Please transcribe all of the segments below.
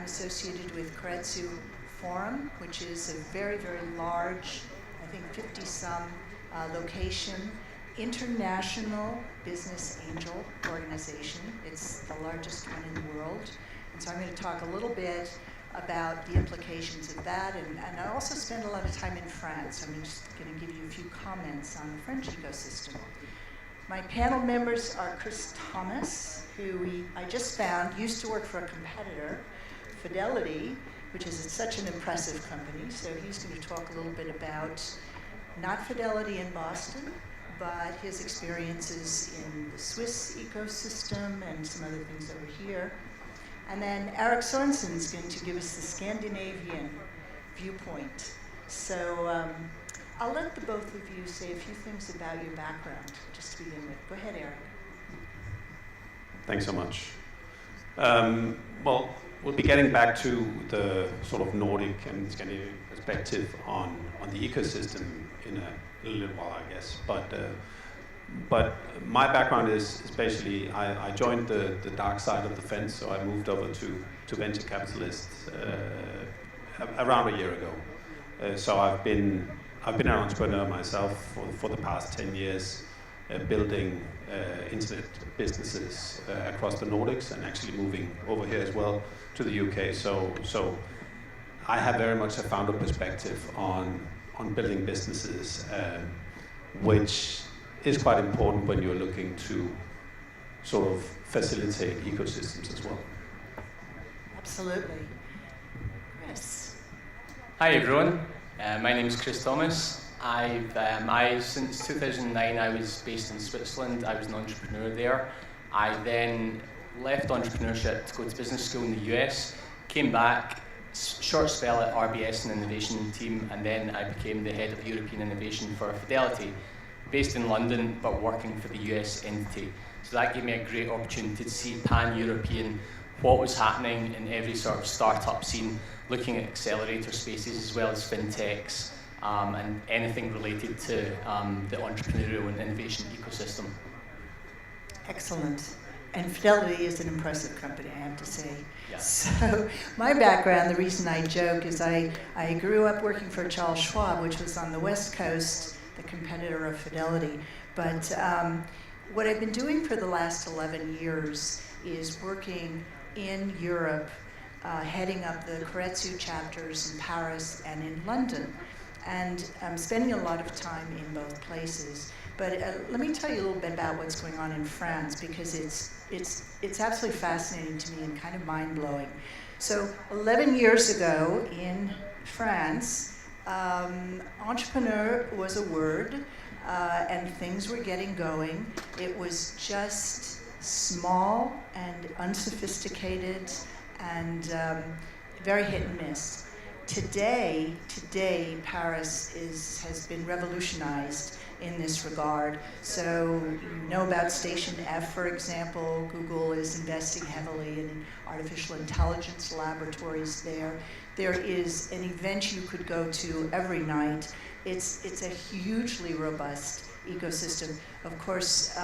I'm associated with Keiretsu Forum, which is a very, very large, I think 50-some location, international business angel organization. It's the largest one in the world. And so I'm going to talk a little bit about the implications of that, and I also spend a lot of time in France. I'm just going to give you a few comments on the French ecosystem. My panel members are Chris Thomas, who I just found used to work for a competitor, Fidelity, which is such an impressive company. So he's going to talk a little bit about not Fidelity in Boston, but his experiences in the Swiss ecosystem and some other things over here. And then Eric Sorensen is going to give us the Scandinavian viewpoint. So I'll let the both of you say a few things about your background, just to begin with. Go ahead, Eric. Thanks so much. Well, we'll be getting back to the sort of Nordic and Scandinavian perspective on the ecosystem in a little while, I guess. But my background is basically, I joined the dark side of the fence, so I moved over to venture capitalists around a year ago. So I've been an entrepreneur myself for the past 10 years, building internet businesses across the Nordics and actually moving over here as well to the UK. So I have very much a founder perspective on building businesses, which is quite important when you're looking to sort of facilitate ecosystems as well. Absolutely. Chris. Hi everyone, my name is Chris Thomas. Since 2009 I was based in Switzerland. I was an entrepreneur there. I then left entrepreneurship to go to business school in the US, came back, short spell at RBS and innovation team, and then I became the head of European innovation for Fidelity, based in London but working for the US entity. So that gave me a great opportunity to see pan-European what was happening in every sort of startup scene, looking at accelerator spaces as well as fintechs, and anything related to the entrepreneurial and innovation ecosystem. Excellent. And Fidelity is an impressive company, I have to say. Yeah. So my background, the reason I joke is I grew up working for Charles Schwab, which was on the West Coast, the competitor of Fidelity. But what I've been doing for the last 11 years is working in Europe, heading up the Keiretsu chapters in Paris and in London. And I'm spending a lot of time in both places. But let me tell you a little bit about what's going on in France, because it's absolutely fascinating to me and kind of mind-blowing. So 11 years ago in France, entrepreneur was a word, and things were getting going. It was just small and unsophisticated and very hit and miss. Today, Paris has been revolutionized in this regard. So you know about Station F, for example. Google is investing heavily in artificial intelligence laboratories there. There is an event you could go to every night. It's a hugely robust ecosystem. Of course,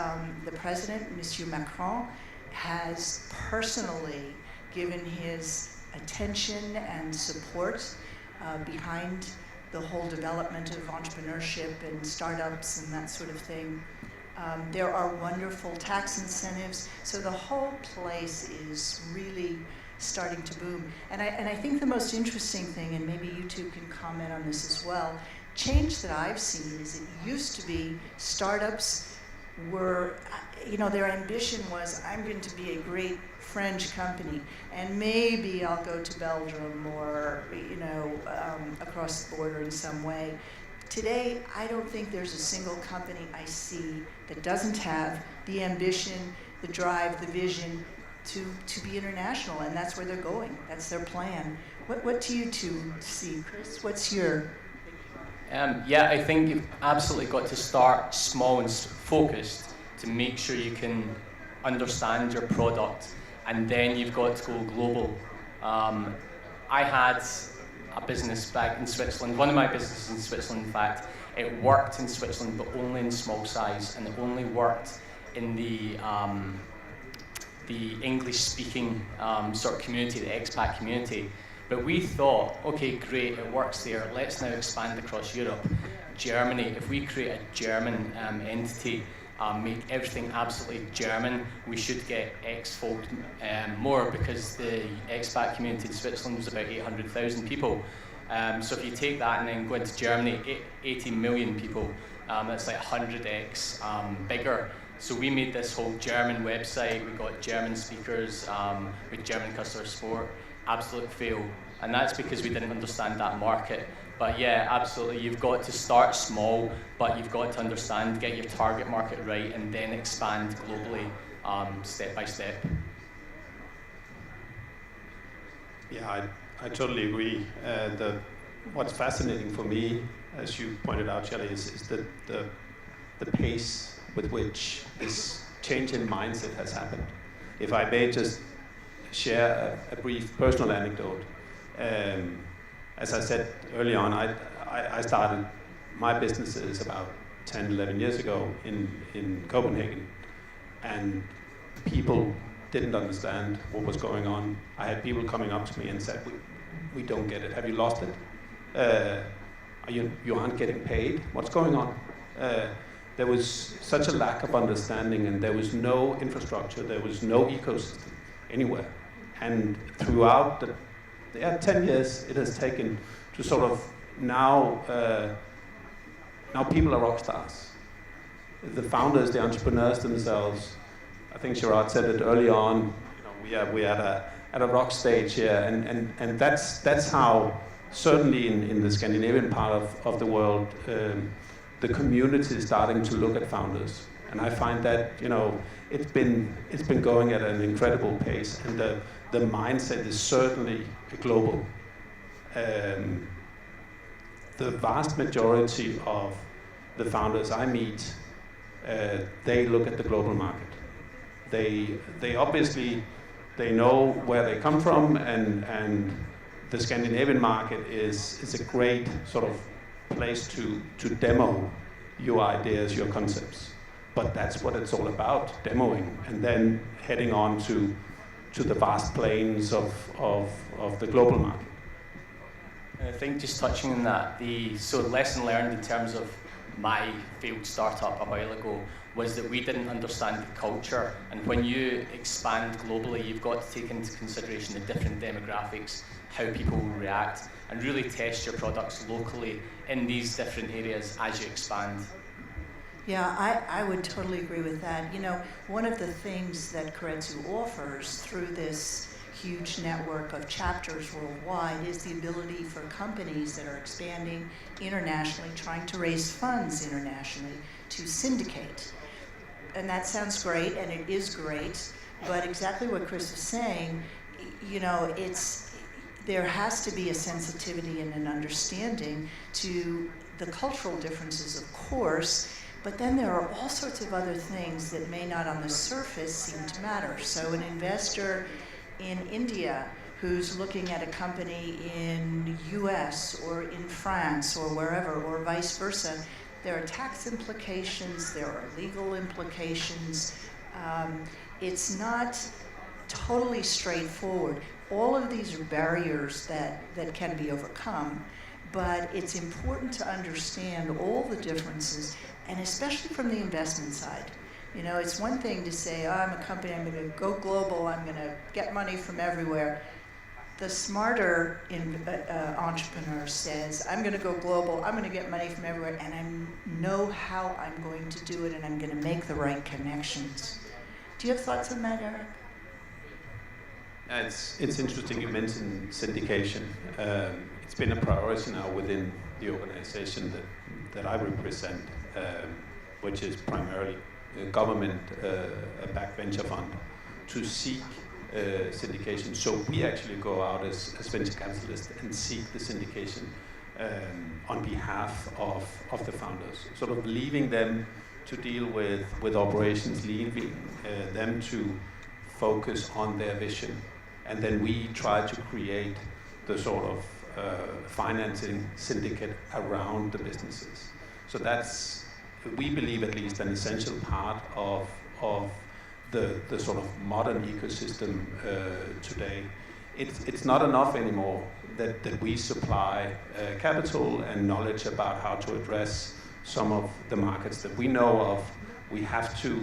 the president, Monsieur Macron, has personally given his attention and support behind the whole development of entrepreneurship and startups and that sort of thing. There are wonderful tax incentives, so the whole place is really starting to boom. And I think the most interesting thing, and maybe you two can comment on this as well, change that I've seen is it used to be startups were, their ambition was, I'm going to be a great French company, and maybe I'll go to Belgium or, across the border in some way. Today, I don't think there's a single company I see that doesn't have the ambition, the drive, the vision to be international, and that's where they're going. That's their plan. What do you two see, Chris? What's your... I think you've absolutely got to start small and focused to make sure you can understand your product, and then you've got to go global. I had a business back in Switzerland, one of my businesses in Switzerland, in fact. It worked in Switzerland, but only in small size, and it only worked in the the English-speaking sort of community, the expat community. But we thought, okay, great, it works there. Let's now expand across Europe. Germany, if we create a German entity, make everything absolutely German, we should get X-fold more, because the expat community in Switzerland was about 800,000 people. So if you take that and then go into Germany, 80 million people, that's like 100x bigger. So we made this whole German website, we got German speakers, with German customer support, absolute fail. And that's because we didn't understand that market. But yeah, absolutely, you've got to start small, but you've got to understand, get your target market right, and then expand globally, step by step. Yeah, I totally agree. What's fascinating for me, as you pointed out, Shelley, is the pace with which this change in mindset has happened. If I may just share a brief personal anecdote. As I said early on, I started my businesses about 10, 11 years ago in Copenhagen, and people didn't understand what was going on. I had people coming up to me and said, we don't get it. Have you lost it? You aren't getting paid? What's going on? There was such a lack of understanding, and there was no infrastructure, there was no ecosystem anywhere. And throughout the 10 years it has taken to sort of now people are rock stars. The founders, the entrepreneurs themselves, I think Gerard said it early on, you know, we are at a rock stage here, and that's how, certainly in the Scandinavian part of the world, the community is starting to look at founders. And I find that, you know, it's been going at an incredible pace, and the mindset is certainly global. The vast majority of the founders I meet, they look at the global market. They obviously, they know where they come from, and the Scandinavian market is a great sort of place to demo your ideas, your concepts. But that's what it's all about, demoing, and then heading on to the vast plains of the global market. I think just touching on that, so lesson learned in terms of my failed startup a while ago was that we didn't understand the culture. And when you expand globally, you've got to take into consideration the different demographics, how people will react, and really test your products locally in these different areas as you expand. Yeah, I would totally agree with that. You know, one of the things that Keiretsu offers through this huge network of chapters worldwide is the ability for companies that are expanding internationally, trying to raise funds internationally, to syndicate. And that sounds great, and it is great, but exactly what Chris was saying, you know, there has to be a sensitivity and an understanding to the cultural differences, of course, but then there are all sorts of other things that may not on the surface seem to matter. So an investor in India who's looking at a company in the US or in France or wherever, or vice versa, there are tax implications, there are legal implications. It's not totally straightforward. All of these are barriers that can be overcome, but it's important to understand all the differences, and especially from the investment side. You know, it's one thing to say, oh, I'm a company, I'm going to go global, I'm going to get money from everywhere. The smarter entrepreneur says, I'm going to go global, I'm going to get money from everywhere, and I know how I'm going to do it, and I'm going to make the right connections. Do you have thoughts on that, Eric? It's interesting you mentioned syndication. It's been a priority now within the organization that I represent, which is primarily a government-backed venture fund, to seek syndication. So we actually go out as venture capitalists and seek the syndication on behalf of the founders, sort of leaving them to deal with operations, leaving them to focus on their vision. And then we try to create the sort of financing syndicate around the businesses. So that's, we believe, at least an essential part of the sort of modern ecosystem today. It's not enough anymore that we supply capital and knowledge about how to address some of the markets that we know of. We have to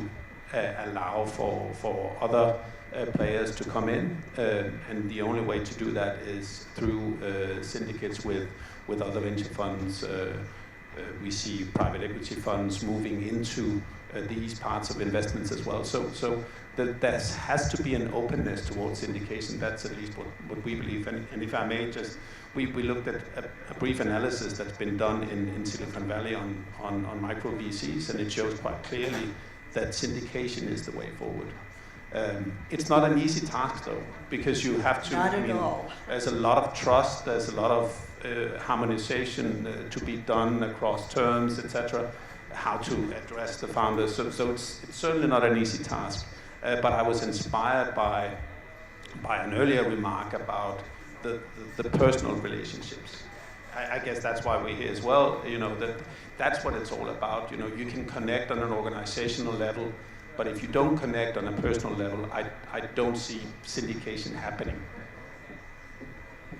allow for other players to come in, and the only way to do that is through syndicates with other venture funds. We see private equity funds moving into these parts of investments as well. So there has to be an openness towards syndication. That's at least what we believe. And if I may just, we looked at a brief analysis that's been done in Silicon Valley on micro VCs, and it shows quite clearly that syndication is the way forward. It's not an easy task though, because you have to, not at all. There's a lot of trust, there's a lot of harmonization to be done across terms, etc., how to address the founders. So it's certainly not an easy task. But I was inspired by an earlier remark about the personal relationships. I guess that's why we're here as well. You know, that's what it's all about. You know, you can connect on an organizational level, but if you don't connect on a personal level, I don't see syndication happening.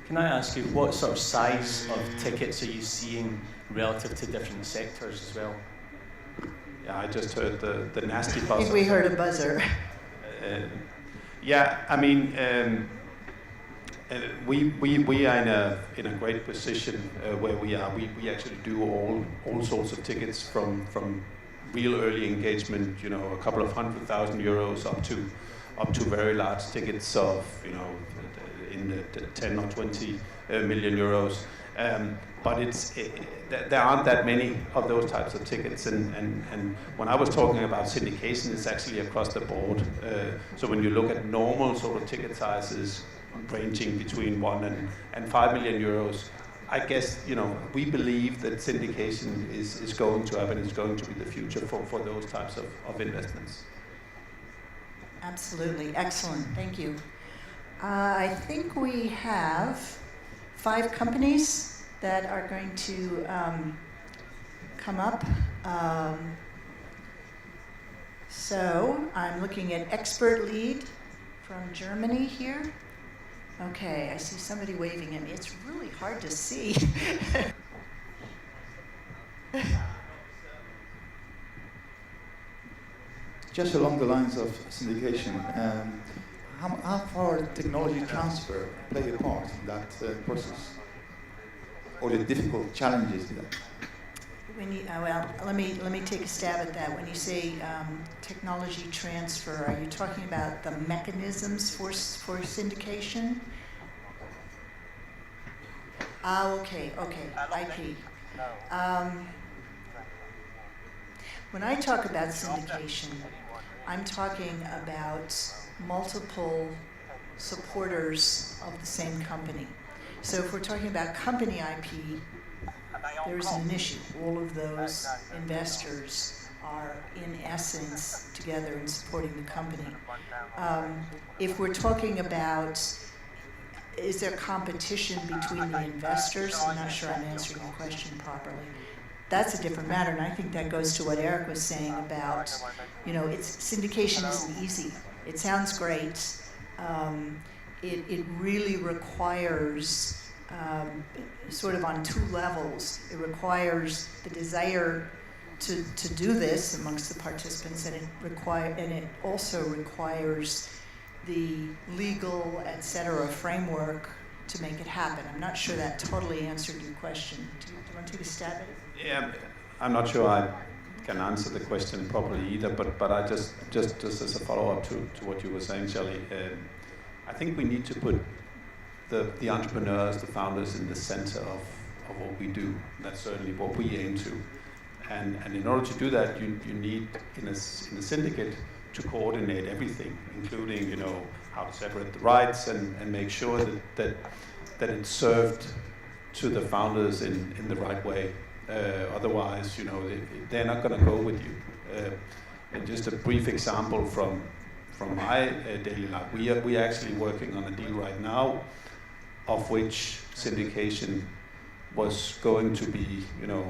Can I ask you, what sort of size of tickets are you seeing relative to different sectors as well? Yeah, I just heard the nasty buzzer. I think we heard a buzzer. Yeah, I mean, we are in a great position where we are. We actually do all sorts of tickets from real early engagement, you know, a couple of €100,000 up to very large tickets of, you know, in the 10 or 20 million euros. But there aren't that many of those types of tickets, and when I was talking about syndication, it's actually across the board. So when you look at normal sort of ticket sizes ranging between 1 and 5 million euros, I guess, you know, we believe that syndication is going to happen, is going to be the future for those types of investments. Absolutely, excellent, thank you. I think we have 5 companies that are going to come up. So I'm looking at expert lead from Germany here. Okay, I see somebody waving at me. It's really hard to see. Just along the lines of syndication, how far technology transfer play a part in that process, or the difficult challenges in that? When you, well, let me take a stab at that. When you say technology transfer, are you talking about the mechanisms for syndication? Okay, IP. When I talk about syndication, I'm talking about multiple supporters of the same company. So if we're talking about company IP, there isn't an issue. All of those investors are, in essence, together in supporting the company. If we're talking about, is there competition between the investors? I'm not sure I'm answering the question properly. That's a different matter, and I think that goes to what Eric was saying about, you know, syndication isn't easy. It sounds great. It really requires, sort of on 2 levels. It requires the desire to do this amongst the participants, and it also requires the legal, etc. framework to make it happen. I'm not sure that totally answered your question. Do you want to take a stab at it? Yeah, I'm not sure I can answer the question properly either, but I just as a follow-up to what you were saying, Shelley, I think we need to put the entrepreneurs, the founders in the center of what we do. That's certainly what we aim to. And in order to do that, you need, in a syndicate, to coordinate everything, including, you know, how to separate the rights and make sure that it's served to the founders in the right way. Otherwise, you know, they're not going to go with you. And just a brief example from my daily life, we are actually working on a deal right now, of which syndication was going to be, you know,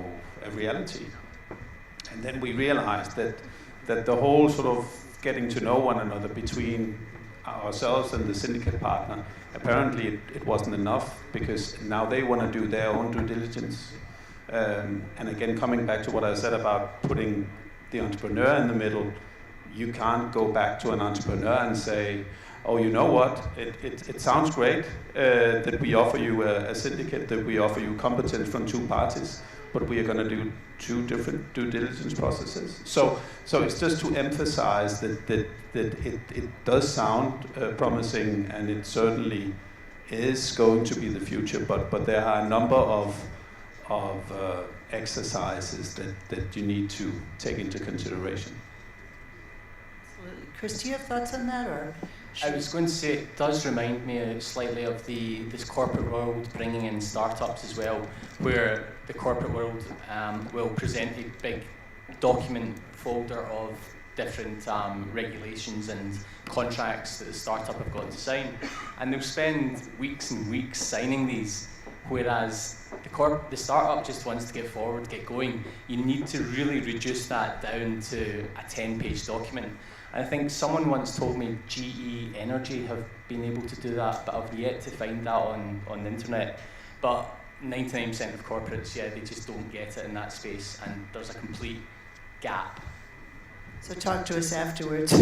a reality. And then we realized that the whole sort of getting to know one another between ourselves and the syndicate partner, apparently it wasn't enough, because now they want to do their own due diligence. And again, coming back to what I said about putting the entrepreneur in the middle, you can't go back to an entrepreneur and say, oh, you know what, it sounds great that we offer you a syndicate, that we offer you competence from two parties, but we are going to do two different due diligence processes. So it's just to emphasize that it does sound promising, and it certainly is going to be the future, but there are a number of exercises that you need to take into consideration. Absolutely. Chris, do you have thoughts on that, or? I was going to say, it does remind me slightly of this corporate world bringing in startups as well, where the corporate world will present a big document folder of different regulations and contracts that the startup have got to sign, and they'll spend weeks and weeks signing these, whereas the startup just wants to get forward, get going. You need to really reduce that down to a 10-page document. I think someone once told me GE Energy have been able to do that, but I've yet to find that on the internet. But 99% of corporates, yeah, they just don't get it in that space, and there's a complete gap. So talk to us afterwards.